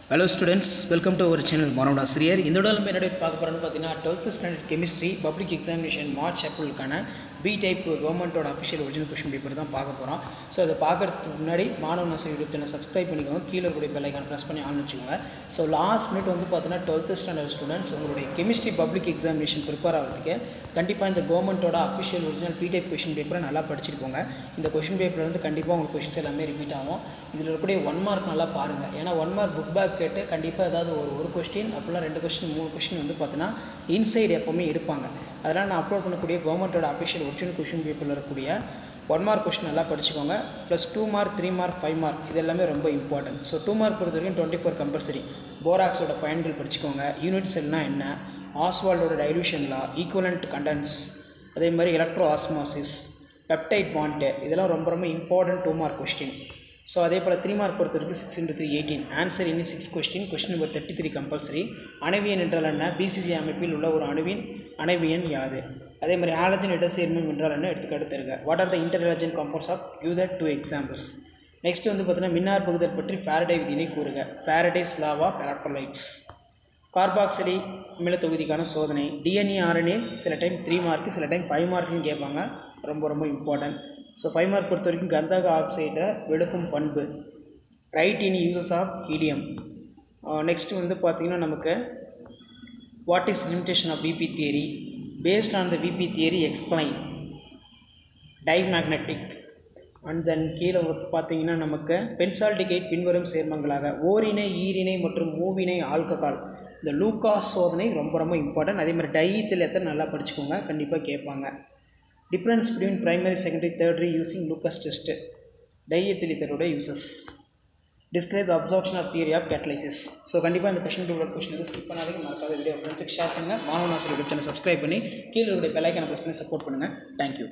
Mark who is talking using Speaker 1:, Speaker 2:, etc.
Speaker 1: Hello students, welcome to our channel Manoda Sriyar. In the video we will talk about 12th standard chemistry public examination March April B type government official original question paper தான் பார்க்க போறோம். So அத பார்க்கிறதுக்கு முன்னாடி மாணவ YouTube channel subscribe பண்ணிக்கோங்க. கீழ இருக்க bell icon press பண்ணி ஆன் வெச்சுக்கோங்க. சோ லாஸ்ட் மினிட் வந்து பாத்தீங்கன்னா 12th standard students உங்களுடைய chemistry public examination prepare ஆகிறதுக்கு கண்டிப்பா இந்த கவர்மெண்டோட official original B type question paper நல்லா படிச்சிட்டு போங்க. இந்த question paper வந்து கண்டிப்பா உங்களுக்கு questions எல்லாமே ரிப்பீட் ஆகும். இதுல இருக்கக்கூடிய 1 மார்க் நல்லா பாருங்க. ஏனா 1 மார்க் புக் பேக் கேட்டு கண்டிப்பா ஏதாவது ஒரு क्वेश्चन அப்பள ரெண்டு क्वेश्चन மூணு क्वेश्चन வந்து பாத்தீங்கன்னா இன்சைட் எப்பவுமே எடுப்பாங்க. அதனால நான் அப்லோட் பண்ணக்கூடிய கவர்மெண்டோட official original question paperல இருக்கக்கூடிய 1 மார்க் क्वेश्चन நல்லா படிச்சுக்கோங்க. ப்ளஸ் 2 மார்க் 3 மார்க் 5 மார்க் இது எல்லாமே ரொம்ப இம்பார்ட்டன்ட். சோ 2 மார்க் பொறுத்தவரைக்கும் 24 கம்பல்சரி. போராக்ஸோட பயன்கள் படிச்சுக்கோங்க. யூனிட் செல்னா என்ன, ஆஸ்வால்டோட டைலூஷன் லா, ஈக்குவலன்ட் கண்டென்ஸ், அதே மாதிரி எலக்ட்ரோ ஆஸ்மோசிஸ், பெப்டைட் பாண்ட் இதெல்லாம் ரொம்ப ரொம்ப இம்பார்ட்டன்ட் 2 மார்க் क्वेश्चन. So அதே போல 3 மார்க் பொறுத்தவரைக்கும் 6 into 3 18 answer in 6 question number 33 compulsory. அணுவியன் என்றால் என்ன, BCC அமைப்பில் உள்ள ஒரு அணுவியன் யாது, அதே மாதிரி ஹாலஜன் இடச்சேர்மம் என்றால் என்ன எடுத்துக்காட்டு தருக. What are the interhalogen compounds of give the 2 examples. Next வந்து பார்த்தீங்கன்னா மின்னார் பகுதல் பற்றி ஃபாரடே விதியை கூறுக. Faraday's law of electrolytes. கார்பாக்சிலி அமில தொகுதிக்கான சோதனை. DNA RNA சில டைம் 3 மார்க் சில டைம் 5 மார்க்னு கேட்பாங்க. ரொம்ப ரொம்ப இம்பார்ட்டன்ட். ஸோ 5 மார்க் பொறுத்த வரைக்கும் கந்தக ஆக்சைடை வெளுக்கும் பண்பு. Write in uses of helium. Next வந்து பார்த்தீங்கன்னா நமக்கு what is limitation of VP theory, based on the VP theory explain. Diamagnetic. And then கீழே பார்த்தீங்கன்னா நமக்கு பென்சால்டிகைட் பின்வரும் சேர்மங்களாக ஓரினை ஈரினை மற்றும் மூவினை ஆல்கஹால். இந்த லூகாஸ் சோதனை ரொம்ப ரொம்ப இம்பார்ட்டன்ட். அதே மாதிரி டைத்தில் எத்தனை நல்லா படிச்சுக்கோங்க, கண்டிப்பாக கேட்பாங்க. Difference between primary, secondary, tertiary using Lucas test. Diethyl ether uses. Describe the absorption of theory of catalysis. So கண்டிப்பா இந்த क्वेश्चन பேப்பர் क्वेश्चन ஸ்கிப் பண்ணாதீங்க. மறக்காத வீடியோ ஃப்ரெண்ட்ஸ்க்கு ஷேர் பண்ணுங்க. மாணவ நாசர் யூடியூப் சேனல் சப்ஸ்கிரைப் பண்ணி கீழ இருக்க பெல் ஐகானை பிரஸ் பண்ணி சப்போர்ட் பண்ணுங்க. Thank you.